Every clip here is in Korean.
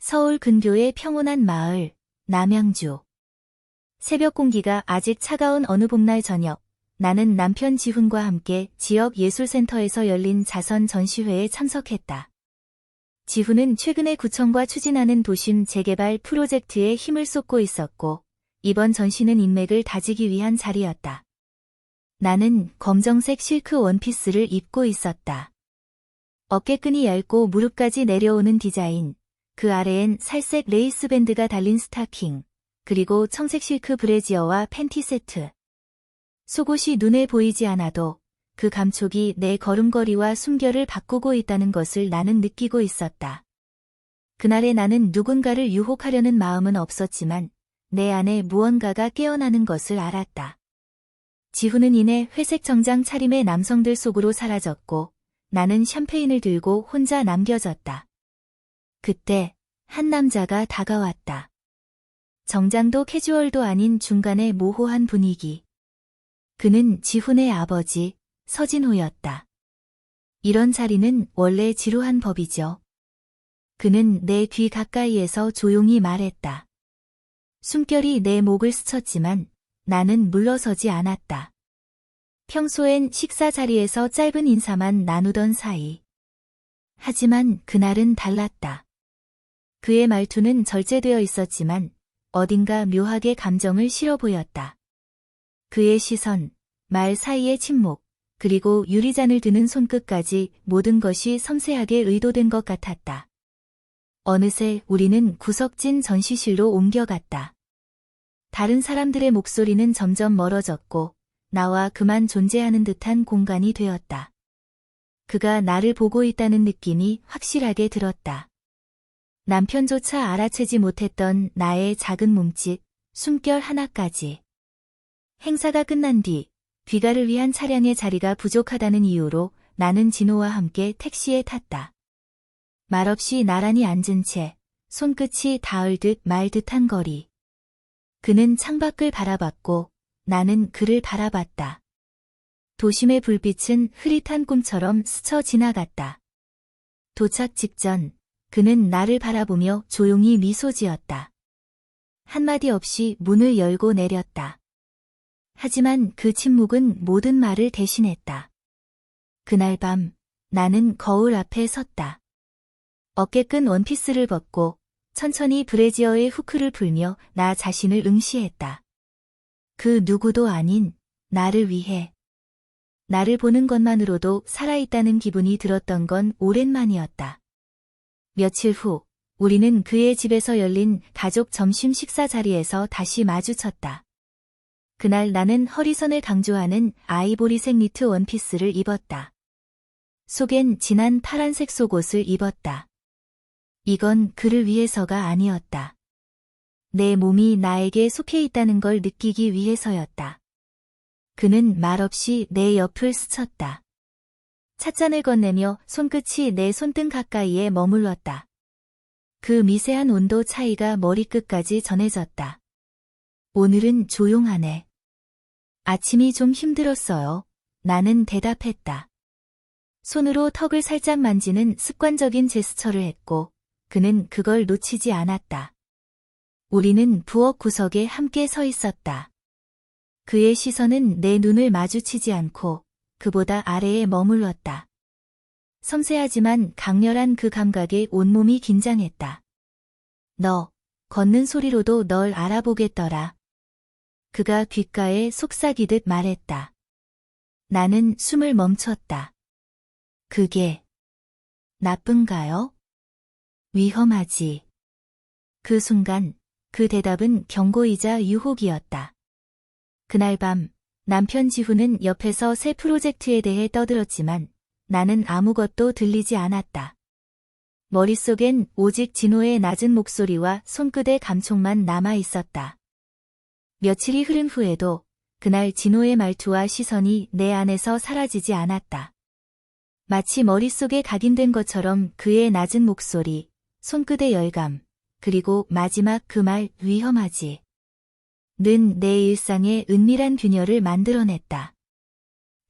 서울 근교의 평온한 마을, 남양주. 새벽 공기가 아직 차가운 어느 봄날 저녁, 나는 남편 지훈과 함께 지역 예술센터에서 열린 자선 전시회에 참석했다. 지훈은 최근에 구청과 추진하는 도심 재개발 프로젝트에 힘을 쏟고 있었고, 이번 전시는 인맥을 다지기 위한 자리였다. 나는 검정색 실크 원피스를 입고 있었다. 어깨끈이 얇고 무릎까지 내려오는 디자인, 그 아래엔 살색 레이스 밴드가 달린 스타킹, 그리고 청색 실크 브래지어와 팬티 세트. 속옷이 눈에 보이지 않아도 그 감촉이 내 걸음걸이와 숨결을 바꾸고 있다는 것을 나는 느끼고 있었다. 그날의 나는 누군가를 유혹하려는 마음은 없었지만 내 안에 무언가가 깨어나는 것을 알았다. 지훈은 이내 회색 정장 차림의 남성들 속으로 사라졌고 나는 샴페인을 들고 혼자 남겨졌다. 그때 한 남자가 다가왔다. 정장도 캐주얼도 아닌 중간의 모호한 분위기. 그는 지훈의 아버지, 서진호였다. 이런 자리는 원래 지루한 법이죠. 그는 내 귀 가까이에서 조용히 말했다. 숨결이 내 목을 스쳤지만 나는 물러서지 않았다. 평소엔 식사 자리에서 짧은 인사만 나누던 사이. 하지만 그날은 달랐다. 그의 말투는 절제되어 있었지만 어딘가 묘하게 감정을 실어 보였다. 그의 시선, 말 사이의 침묵, 그리고 유리잔을 드는 손끝까지 모든 것이 섬세하게 의도된 것 같았다. 어느새 우리는 구석진 전시실로 옮겨갔다. 다른 사람들의 목소리는 점점 멀어졌고 나와 그만 존재하는 듯한 공간이 되었다. 그가 나를 보고 있다는 느낌이 확실하게 들었다. 남편조차 알아채지 못했던 나의 작은 몸짓, 숨결 하나까지. 행사가 끝난 뒤 귀가를 위한 차량의 자리가 부족하다는 이유로 나는 진호와 함께 택시에 탔다. 말없이 나란히 앉은 채 손끝이 닿을 듯 말 듯한 거리. 그는 창밖을 바라봤고 나는 그를 바라봤다. 도심의 불빛은 흐릿한 꿈처럼 스쳐 지나갔다. 도착 직전 그는 나를 바라보며 조용히 미소 지었다. 한마디 없이 문을 열고 내렸다. 하지만 그 침묵은 모든 말을 대신했다. 그날 밤 나는 거울 앞에 섰다. 어깨끈 원피스를 벗고 천천히 브래지어의 후크를 풀며 나 자신을 응시했다. 그 누구도 아닌 나를 위해. 나를 보는 것만으로도 살아있다는 기분이 들었던 건 오랜만이었다. 며칠 후 우리는 그의 집에서 열린 가족 점심 식사 자리에서 다시 마주쳤다. 그날 나는 허리선을 강조하는 아이보리색 니트 원피스를 입었다. 속엔 진한 파란색 속옷을 입었다. 이건 그를 위해서가 아니었다. 내 몸이 나에게 속해 있다는 걸 느끼기 위해서였다. 그는 말없이 내 옆을 스쳤다. 찻잔을 건네며 손끝이 내 손등 가까이에 머물렀다. 그 미세한 온도 차이가 머리끝까지 전해졌다. 오늘은 조용하네. 아침이 좀 힘들었어요. 나는 대답했다. 손으로 턱을 살짝 만지는 습관적인 제스처를 했고 그는 그걸 놓치지 않았다. 우리는 부엌 구석에 함께 서 있었다. 그의 시선은 내 눈을 마주치지 않고 그보다 아래에 머물렀다. 섬세하지만 강렬한 그 감각에 온몸이 긴장했다. 너, 걷는 소리로도 널 알아보겠더라. 그가 귓가에 속삭이듯 말했다. 나는 숨을 멈췄다. 그게 나쁜가요? 위험하지. 그 순간 그 대답은 경고이자 유혹이었다. 그날 밤 남편 지훈은 옆에서 새 프로젝트에 대해 떠들었지만 나는 아무것도 들리지 않았다. 머릿속엔 오직 진호의 낮은 목소리와 손끝의 감촉만 남아 있었다. 며칠이 흐른 후에도 그날 진호의 말투와 시선이 내 안에서 사라지지 않았다. 마치 머릿속에 각인된 것처럼 그의 낮은 목소리, 손끝의 열감, 그리고 마지막 그 말 위험하지. 는 내 일상에 은밀한 균열을 만들어냈다.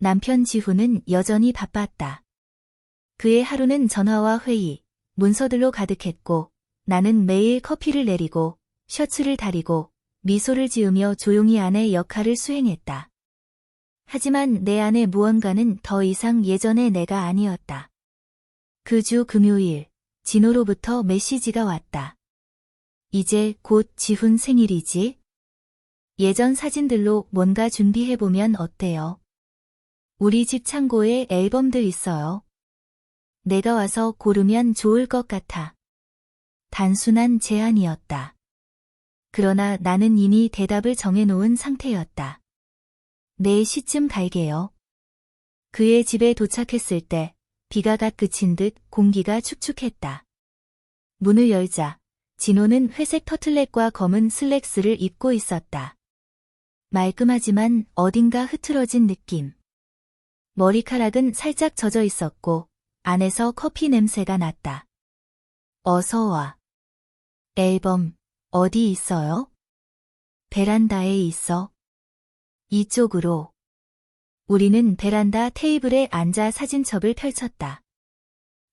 남편 지훈은 여전히 바빴다. 그의 하루는 전화와 회의, 문서들로 가득했고 나는 매일 커피를 내리고 셔츠를 다리고 미소를 지으며 조용히 아내 역할을 수행했다. 하지만 내 안의 무언가는 더 이상 예전의 내가 아니었다. 그 주 금요일, 진호로부터 메시지가 왔다. 이제 곧 지훈 생일이지? 예전 사진들로 뭔가 준비해보면 어때요? 우리 집 창고에 앨범들 있어요. 내가 와서 고르면 좋을 것 같아. 단순한 제안이었다. 그러나 나는 이미 대답을 정해놓은 상태였다. 4시쯤 갈게요. 그의 집에 도착했을 때 비가 갓 그친 듯 공기가 축축했다. 문을 열자 진호는 회색 터틀넥과 검은 슬랙스를 입고 있었다. 말끔하지만 어딘가 흐트러진 느낌. 머리카락은 살짝 젖어 있었고 안에서 커피 냄새가 났다. 어서 와. 앨범 어디 있어요? 베란다에 있어. 이쪽으로. 우리는 베란다 테이블에 앉아 사진첩을 펼쳤다.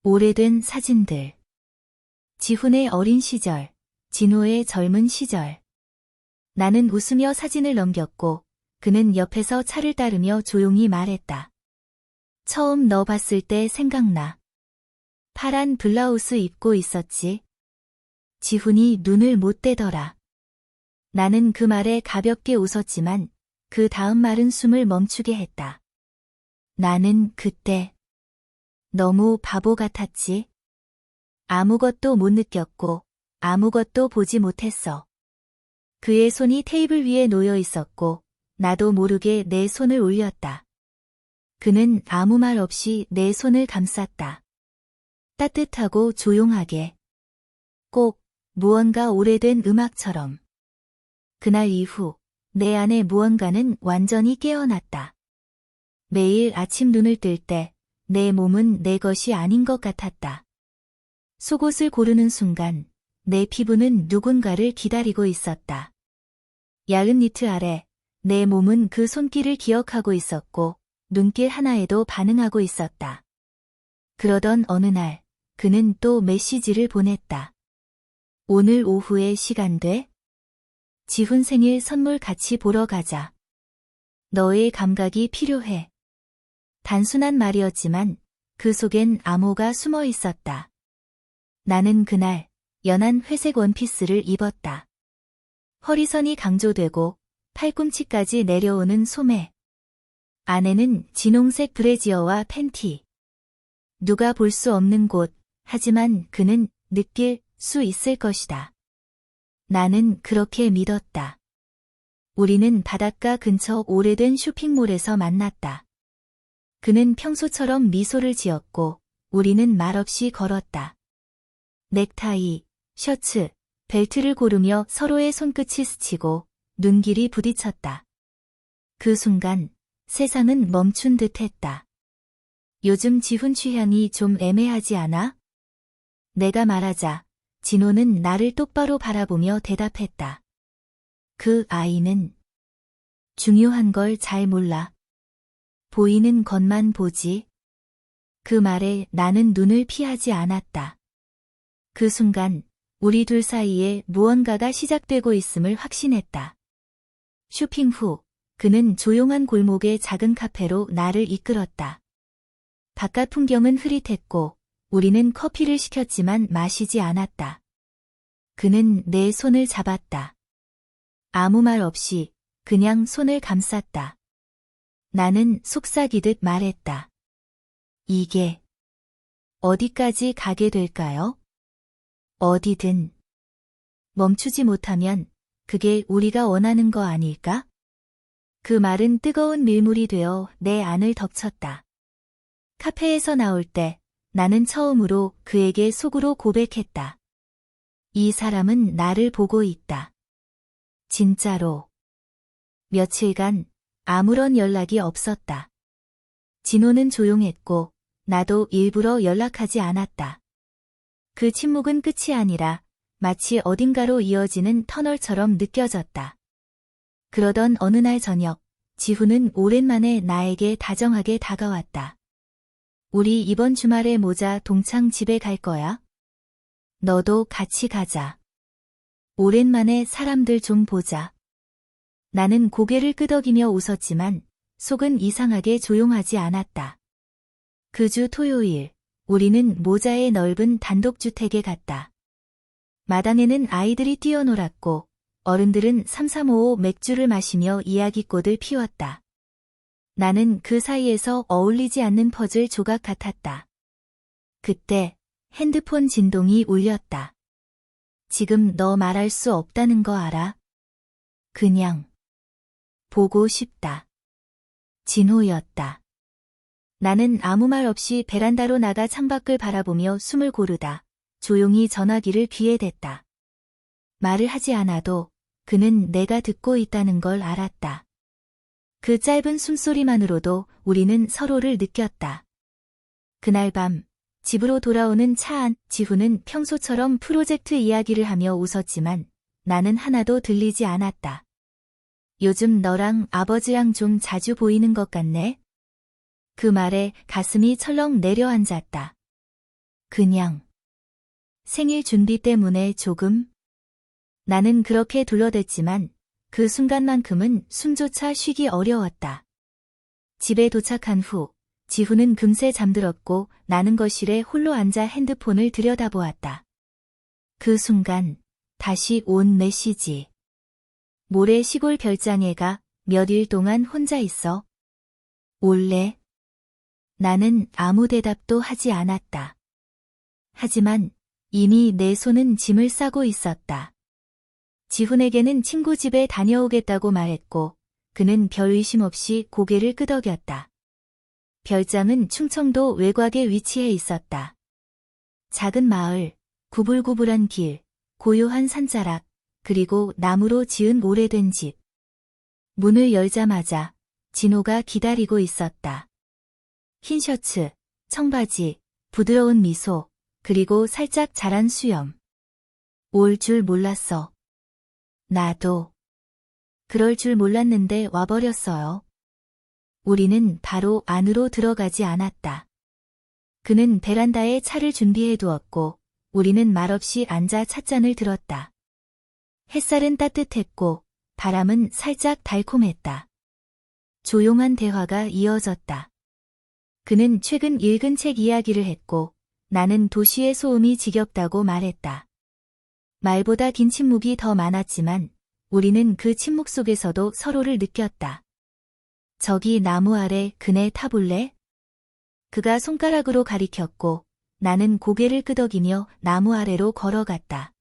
오래된 사진들. 지훈의 어린 시절, 진호의 젊은 시절. 나는 웃으며 사진을 넘겼고 그는 옆에서 차를 따르며 조용히 말했다. 처음 너 봤을 때 생각나. 파란 블라우스 입고 있었지. 지훈이 눈을 못 떼더라. 나는 그 말에 가볍게 웃었지만 그 다음 말은 숨을 멈추게 했다. 나는 그때 너무 바보 같았지. 아무것도 못 느꼈고 아무것도 보지 못했어. 그의 손이 테이블 위에 놓여 있었고 나도 모르게 내 손을 올렸다. 그는 아무 말 없이 내 손을 감쌌다. 따뜻하고 조용하게. 꼭 무언가 오래된 음악처럼. 그날 이후 내 안에 무언가는 완전히 깨어났다. 매일 아침 눈을 뜰 때 내 몸은 내 것이 아닌 것 같았다. 속옷을 고르는 순간 내 피부는 누군가를 기다리고 있었다. 야은 니트 아래 내 몸은 그 손길을 기억하고 있었고 눈길 하나에도 반응하고 있었다. 그러던 어느 날 그는 또 메시지를 보냈다. 오늘 오후에 시간 돼? 지훈 생일 선물 같이 보러 가자. 너의 감각이 필요해. 단순한 말이었지만 그 속엔 암호가 숨어 있었다. 나는 그날 연한 회색 원피스를 입었다. 허리선이 강조되고 팔꿈치까지 내려오는 소매. 안에는 진홍색 브래지어와 팬티. 누가 볼 수 없는 곳, 하지만 그는 느낄 수 있을 것이다. 나는 그렇게 믿었다. 우리는 바닷가 근처 오래된 쇼핑몰에서 만났다. 그는 평소처럼 미소를 지었고 우리는 말없이 걸었다. 넥타이, 셔츠, 벨트를 고르며 서로의 손끝이 스치고 눈길이 부딪혔다. 그 순간 세상은 멈춘 듯했다. 요즘 지훈 취향이 좀 애매하지 않아? 내가 말하자 진호는 나를 똑바로 바라보며 대답했다. 그 아이는 중요한 걸 잘 몰라. 보이는 것만 보지. 그 말에 나는 눈을 피하지 않았다. 그 순간 우리 둘 사이에 무언가가 시작되고 있음을 확신했다. 쇼핑 후 그는 조용한 골목의 작은 카페로 나를 이끌었다. 바깥 풍경은 흐릿했고 우리는 커피를 시켰지만 마시지 않았다. 그는 내 손을 잡았다. 아무 말 없이 그냥 손을 감쌌다. 나는 속삭이듯 말했다. 이게 어디까지 가게 될까요? 어디든. 멈추지 못하면 그게 우리가 원하는 거 아닐까? 그 말은 뜨거운 밀물이 되어 내 안을 덮쳤다. 카페에서 나올 때 나는 처음으로 그에게 속으로 고백했다. 이 사람은 나를 보고 있다. 진짜로. 며칠간 아무런 연락이 없었다. 진호는 조용했고 나도 일부러 연락하지 않았다. 그 침묵은 끝이 아니라 마치 어딘가로 이어지는 터널처럼 느껴졌다. 그러던 어느 날 저녁, 지훈은 오랜만에 나에게 다정하게 다가왔다. 우리 이번 주말에 모자 동창 집에 갈 거야? 너도 같이 가자. 오랜만에 사람들 좀 보자. 나는 고개를 끄덕이며 웃었지만 속은 이상하게 조용하지 않았다. 그 주 토요일, 우리는 모자의 넓은 단독주택에 갔다. 마당에는 아이들이 뛰어놀았고 어른들은 삼삼오오 맥주를 마시며 이야기꽃을 피웠다. 나는 그 사이에서 어울리지 않는 퍼즐 조각 같았다. 그때 핸드폰 진동이 울렸다. 지금 너 말할 수 없다는 거 알아? 그냥 보고 싶다. 진호였다. 나는 아무 말 없이 베란다로 나가 창밖을 바라보며 숨을 고르다 조용히 전화기를 귀에 댔다. 말을 하지 않아도 그는 내가 듣고 있다는 걸 알았다. 그 짧은 숨소리만으로도 우리는 서로를 느꼈다. 그날 밤 집으로 돌아오는 차 안 지훈은 평소처럼 프로젝트 이야기를 하며 웃었지만 나는 하나도 들리지 않았다. 요즘 너랑 아버지랑 좀 자주 보이는 것 같네? 그 말에 가슴이 철렁 내려앉았다. 그냥 생일 준비 때문에 조금? 나는 그렇게 둘러댔지만 그 순간만큼은 숨조차 쉬기 어려웠다. 집에 도착한 후 지훈은 금세 잠들었고 나는 거실에 홀로 앉아 핸드폰을 들여다보았다. 그 순간 다시 온 메시지. 모레 시골 별장에 가 몇 일 동안 혼자 있어. 올래? 나는 아무 대답도 하지 않았다. 하지만 이미 내 손은 짐을 싸고 있었다. 지훈에게는 친구 집에 다녀오겠다고 말했고 그는 별 의심 없이 고개를 끄덕였다. 별장은 충청도 외곽에 위치해 있었다. 작은 마을, 구불구불한 길, 고요한 산자락, 그리고 나무로 지은 오래된 집. 문을 열자마자 진호가 기다리고 있었다. 흰 셔츠, 청바지, 부드러운 미소, 그리고 살짝 자란 수염. 올 줄 몰랐어. 나도. 그럴 줄 몰랐는데 와버렸어요. 우리는 바로 안으로 들어가지 않았다. 그는 베란다에 차를 준비해 두었고 우리는 말없이 앉아 찻잔을 들었다. 햇살은 따뜻했고 바람은 살짝 달콤했다. 조용한 대화가 이어졌다. 그는 최근 읽은 책 이야기를 했고 나는 도시의 소음이 지겹다고 말했다. 말보다 긴 침묵이 더 많았지만 우리는 그 침묵 속에서도 서로를 느꼈다. 저기 나무 아래 그네 타볼래? 그가 손가락으로 가리켰고 나는 고개를 끄덕이며 나무 아래로 걸어갔다.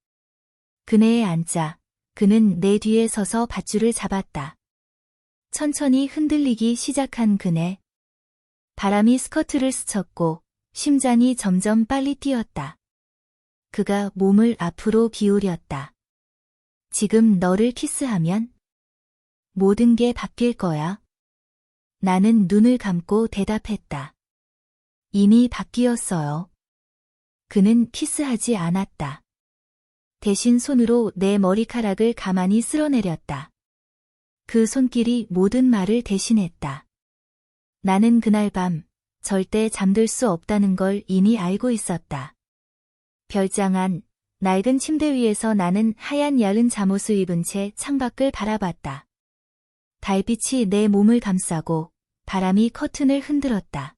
그네에 앉자 그는 내 뒤에 서서 밧줄을 잡았다. 천천히 흔들리기 시작한 그네. 바람이 스커트를 스쳤고 심장이 점점 빨리 뛰었다. 그가 몸을 앞으로 기울였다. 지금 너를 키스하면 모든 게 바뀔 거야. 나는 눈을 감고 대답했다. 이미 바뀌었어요. 그는 키스하지 않았다. 대신 손으로 내 머리카락을 가만히 쓸어내렸다. 그 손길이 모든 말을 대신했다. 나는 그날 밤 절대 잠들 수 없다는 걸 이미 알고 있었다. 별장 안 낡은 침대 위에서 나는 하얀 야른 잠옷을 입은 채 창밖을 바라봤다. 달빛이 내 몸을 감싸고 바람이 커튼을 흔들었다.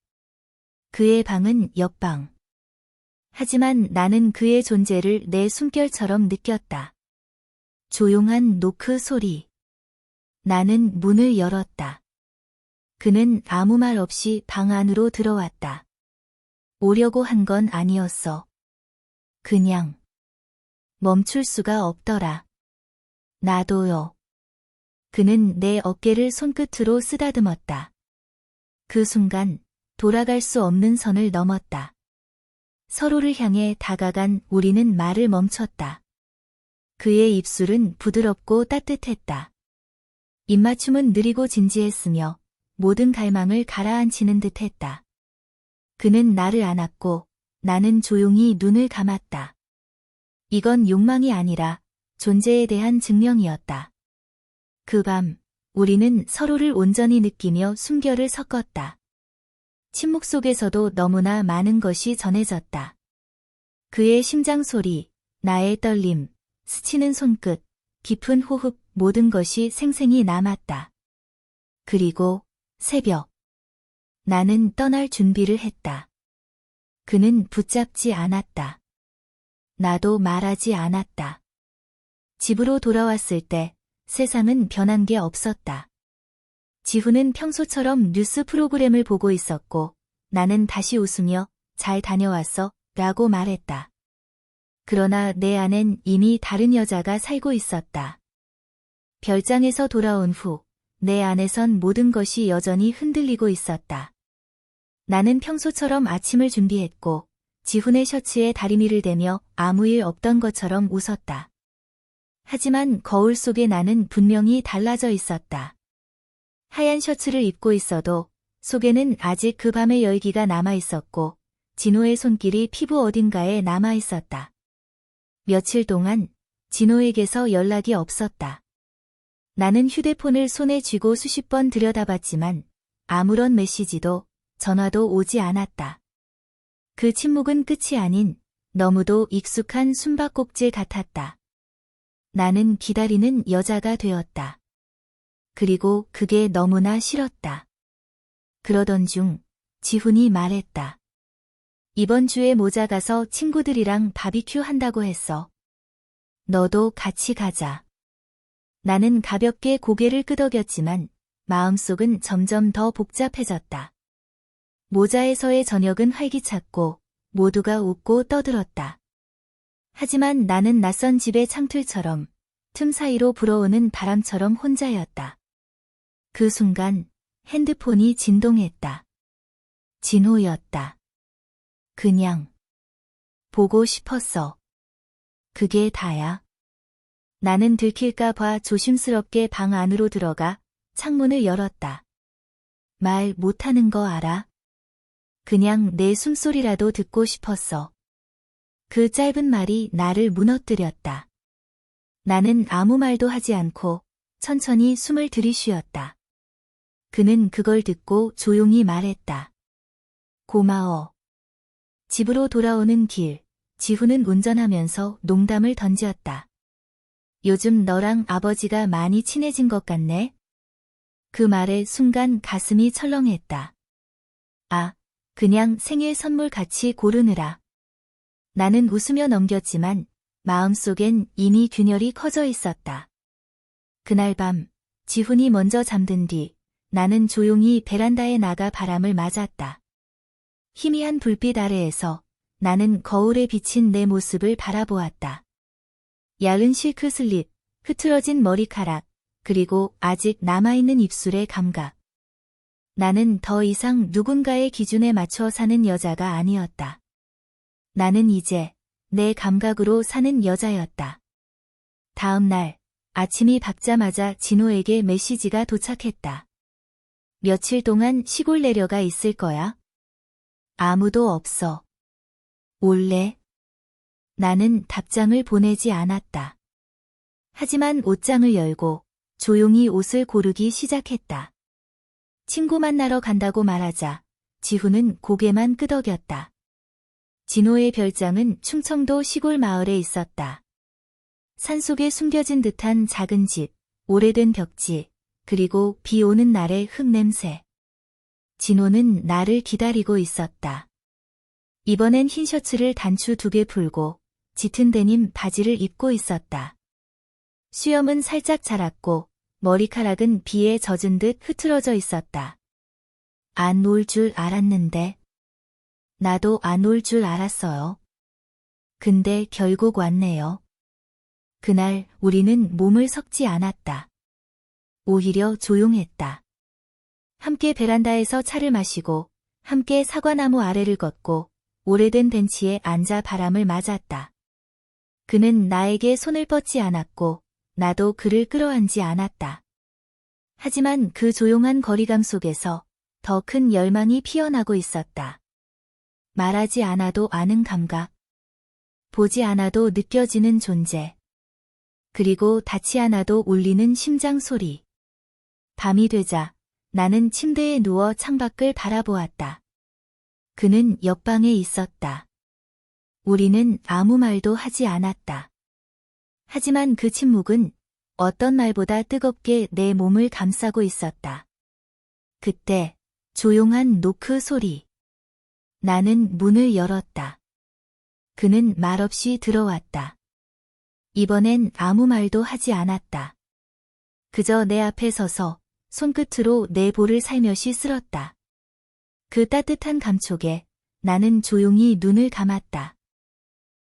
그의 방은 옆방. 하지만 나는 그의 존재를 내 숨결처럼 느꼈다. 조용한 노크 소리. 나는 문을 열었다. 그는 아무 말 없이 방 안으로 들어왔다. 오려고 한 건 아니었어. 그냥 멈출 수가 없더라. 나도요. 그는 내 어깨를 손끝으로 쓰다듬었다. 그 순간 돌아갈 수 없는 선을 넘었다. 서로를 향해 다가간 우리는 말을 멈췄다. 그의 입술은 부드럽고 따뜻했다. 입맞춤은 느리고 진지했으며 모든 갈망을 가라앉히는 듯했다. 그는 나를 안았고 나는 조용히 눈을 감았다. 이건 욕망이 아니라 존재에 대한 증명이었다. 그 밤 우리는 서로를 온전히 느끼며 숨결을 섞었다. 침묵 속에서도 너무나 많은 것이 전해졌다. 그의 심장 소리, 나의 떨림, 스치는 손끝, 깊은 호흡, 모든 것이 생생히 남았다. 그리고 새벽. 나는 떠날 준비를 했다. 그는 붙잡지 않았다. 나도 말하지 않았다. 집으로 돌아왔을 때 세상은 변한 게 없었다. 지훈은 평소처럼 뉴스 프로그램을 보고 있었고 나는 다시 웃으며 잘 다녀왔어 라고 말했다. 그러나 내 안엔 이미 다른 여자가 살고 있었다. 별장에서 돌아온 후 내 안에선 모든 것이 여전히 흔들리고 있었다. 나는 평소처럼 아침을 준비했고 지훈의 셔츠에 다리미를 대며 아무 일 없던 것처럼 웃었다. 하지만 거울 속에 나는 분명히 달라져 있었다. 하얀 셔츠를 입고 있어도 속에는 아직 그 밤의 열기가 남아있었고 진호의 손길이 피부 어딘가에 남아있었다. 며칠 동안 진호에게서 연락이 없었다. 나는 휴대폰을 손에 쥐고 수십 번 들여다봤지만 아무런 메시지도 전화도 오지 않았다. 그 침묵은 끝이 아닌 너무도 익숙한 숨바꼭질 같았다. 나는 기다리는 여자가 되었다. 그리고 그게 너무나 싫었다. 그러던 중 지훈이 말했다. 이번 주에 모자 가서 친구들이랑 바비큐 한다고 했어. 너도 같이 가자. 나는 가볍게 고개를 끄덕였지만 마음속은 점점 더 복잡해졌다. 모자에서의 저녁은 활기찼고 모두가 웃고 떠들었다. 하지만 나는 낯선 집의 창틀처럼 틈 사이로 불어오는 바람처럼 혼자였다. 그 순간 핸드폰이 진동했다. 진호였다. 그냥 보고 싶었어. 그게 다야. 나는 들킬까 봐 조심스럽게 방 안으로 들어가 창문을 열었다. 말 못하는 거 알아? 그냥 내 숨소리라도 듣고 싶었어. 그 짧은 말이 나를 무너뜨렸다. 나는 아무 말도 하지 않고 천천히 숨을 들이쉬었다. 그는 그걸 듣고 조용히 말했다. 고마워. 집으로 돌아오는 길, 지훈은 운전하면서 농담을 던졌다. 요즘 너랑 아버지가 많이 친해진 것 같네? 그 말에 순간 가슴이 철렁했다. 아, 그냥 생일 선물 같이 고르느라. 나는 웃으며 넘겼지만 마음속엔 이미 균열이 커져 있었다. 그날 밤, 지훈이 먼저 잠든 뒤 나는 조용히 베란다에 나가 바람을 맞았다. 희미한 불빛 아래에서 나는 거울에 비친 내 모습을 바라보았다. 야른 실크 슬립, 흐트러진 머리카락, 그리고 아직 남아있는 입술의 감각. 나는 더 이상 누군가의 기준에 맞춰 사는 여자가 아니었다. 나는 이제 내 감각으로 사는 여자였다. 다음 날, 아침이 밝자마자 진호에게 메시지가 도착했다. 며칠 동안 시골 내려가 있을 거야? 아무도 없어. 올래? 나는 답장을 보내지 않았다. 하지만 옷장을 열고 조용히 옷을 고르기 시작했다. 친구 만나러 간다고 말하자 지훈은 고개만 끄덕였다. 진호의 별장은 충청도 시골 마을에 있었다. 산속에 숨겨진 듯한 작은 집, 오래된 벽지, 그리고 비 오는 날의 흙냄새. 진호는 나를 기다리고 있었다. 이번엔 흰 셔츠를 단추 2개 풀고 짙은 데님 바지를 입고 있었다. 수염은 살짝 자랐고 머리카락은 비에 젖은 듯 흐트러져 있었다. 안 올 줄 알았는데. 나도 안 올 줄 알았어요. 근데 결국 왔네요. 그날 우리는 몸을 섞지 않았다. 오히려 조용했다. 함께 베란다에서 차를 마시고 함께 사과나무 아래를 걷고 오래된 벤치에 앉아 바람을 맞았다. 그는 나에게 손을 뻗지 않았고 나도 그를 끌어안지 않았다. 하지만 그 조용한 거리감 속에서 더 큰 열망이 피어나고 있었다. 말하지 않아도 아는 감각. 보지 않아도 느껴지는 존재. 그리고 닿지 않아도 울리는 심장 소리. 밤이 되자 나는 침대에 누워 창밖을 바라보았다. 그는 옆방에 있었다. 우리는 아무 말도 하지 않았다. 하지만 그 침묵은 어떤 말보다 뜨겁게 내 몸을 감싸고 있었다. 그때 조용한 노크 소리. 나는 문을 열었다. 그는 말없이 들어왔다. 이번엔 아무 말도 하지 않았다. 그저 내 앞에 서서 손끝으로 내 볼을 살며시 쓸었다. 그 따뜻한 감촉에 나는 조용히 눈을 감았다.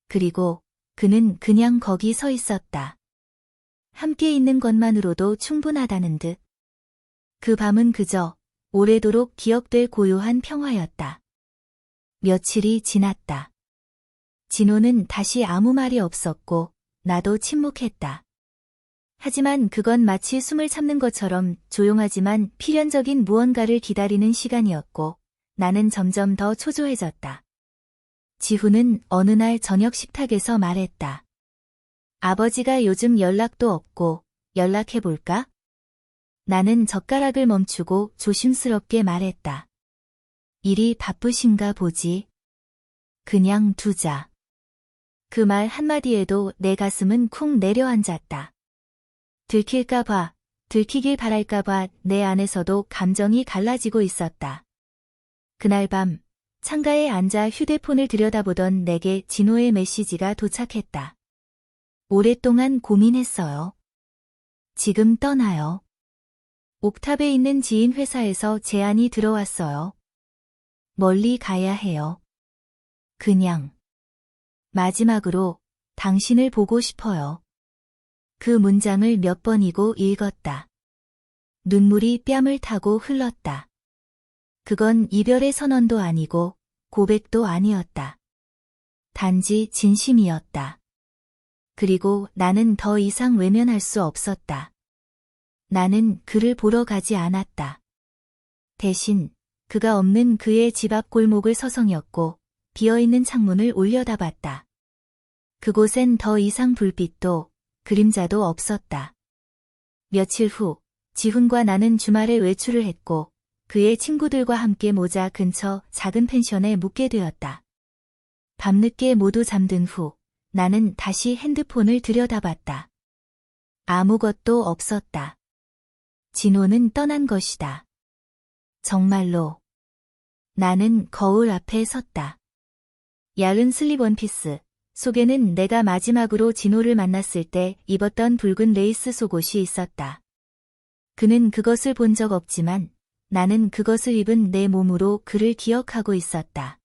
그리고 그는 그냥 거기 서 있었다. 함께 있는 것만으로도 충분하다는 듯. 그 밤은 그저 오래도록 기억될 고요한 평화였다. 며칠이 지났다. 진호는 다시 아무 말이 없었고 나도 침묵했다. 하지만 그건 마치 숨을 참는 것처럼 조용하지만 필연적인 무언가를 기다리는 시간이었고 나는 점점 더 초조해졌다. 지훈은 어느 날 저녁 식탁에서 말했다. 아버지가 요즘 연락도 없고 연락해볼까? 나는 젓가락을 멈추고 조심스럽게 말했다. 일이 바쁘신가 보지. 그냥 두자. 그 말 한마디에도 내 가슴은 쿵 내려앉았다. 들킬까봐, 들키길 바랄까봐 내 안에서도 감정이 갈라지고 있었다. 그날 밤 창가에 앉아 휴대폰을 들여다보던 내게 진호의 메시지가 도착했다. 오랫동안 고민했어요. 지금 떠나요. 옥탑에 있는 지인 회사에서 제안이 들어왔어요. 멀리 가야 해요. 그냥. 마지막으로 당신을 보고 싶어요. 그 문장을 몇 번이고 읽었다. 눈물이 뺨을 타고 흘렀다. 그건 이별의 선언도 아니고 고백도 아니었다. 단지 진심이었다. 그리고 나는 더 이상 외면할 수 없었다. 나는 그를 보러 가지 않았다. 대신 그가 없는 그의 집 앞 골목을 서성였고 비어있는 창문을 올려다봤다. 그곳엔 더 이상 불빛도 그림자도 없었다. 며칠 후 지훈과 나는 주말에 외출을 했고 그의 친구들과 함께 모자 근처 작은 펜션에 묵게 되었다. 밤늦게 모두 잠든 후 나는 다시 핸드폰을 들여다봤다. 아무것도 없었다. 진호는 떠난 것이다. 정말로. 나는 거울 앞에 섰다. 얇은 슬립 원피스 속에는 내가 마지막으로 진호를 만났을 때 입었던 붉은 레이스 속옷이 있었다. 그는 그것을 본 적 없지만 나는 그것을 입은 내 몸으로 그를 기억하고 있었다.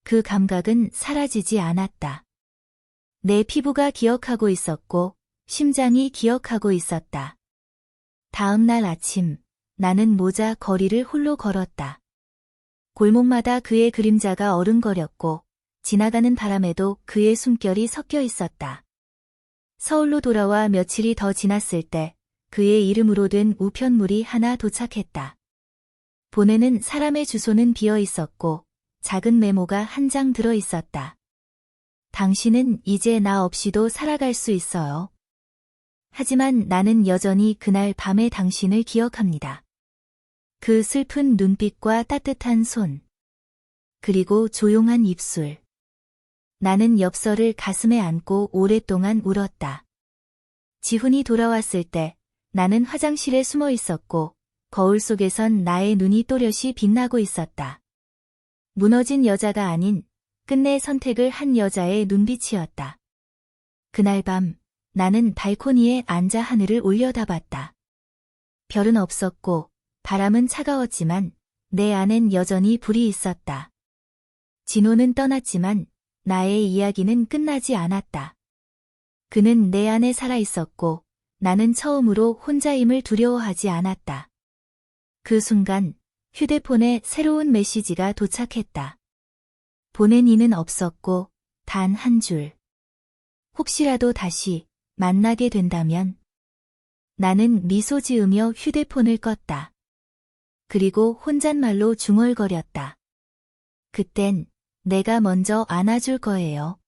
그 감각은 사라지지 않았다. 내 피부가 기억하고 있었고 심장이 기억하고 있었다. 다음 날 아침 나는 모자 거리를 홀로 걸었다. 골목마다 그의 그림자가 어른거렸고 지나가는 바람에도 그의 숨결이 섞여 있었다. 서울로 돌아와 며칠이 더 지났을 때 그의 이름으로 된 우편물이 하나 도착했다. 보내는 사람의 주소는 비어 있었고 작은 메모가 한 장 들어 있었다. 당신은 이제 나 없이도 살아갈 수 있어요. 하지만 나는 여전히 그날 밤의 당신을 기억합니다. 그 슬픈 눈빛과 따뜻한 손. 그리고 조용한 입술. 나는 엽서를 가슴에 안고 오랫동안 울었다. 지훈이 돌아왔을 때 나는 화장실에 숨어 있었고 거울 속에선 나의 눈이 또렷이 빛나고 있었다. 무너진 여자가 아닌 끝내 선택을 한 여자의 눈빛이었다. 그날 밤 나는 발코니에 앉아 하늘을 올려다봤다. 별은 없었고 바람은 차가웠지만 내 안엔 여전히 불이 있었다. 진호는 떠났지만 나의 이야기는 끝나지 않았다. 그는 내 안에 살아있었고 나는 처음으로 혼자임을 두려워하지 않았다. 그 순간 휴대폰에 새로운 메시지가 도착했다. 보낸 이는 없었고 단 한 줄. 혹시라도 다시 만나게 된다면. 나는 미소 지으며 휴대폰을 껐다. 그리고 혼잣말로 중얼거렸다. 그땐 내가 먼저 안아줄 거예요.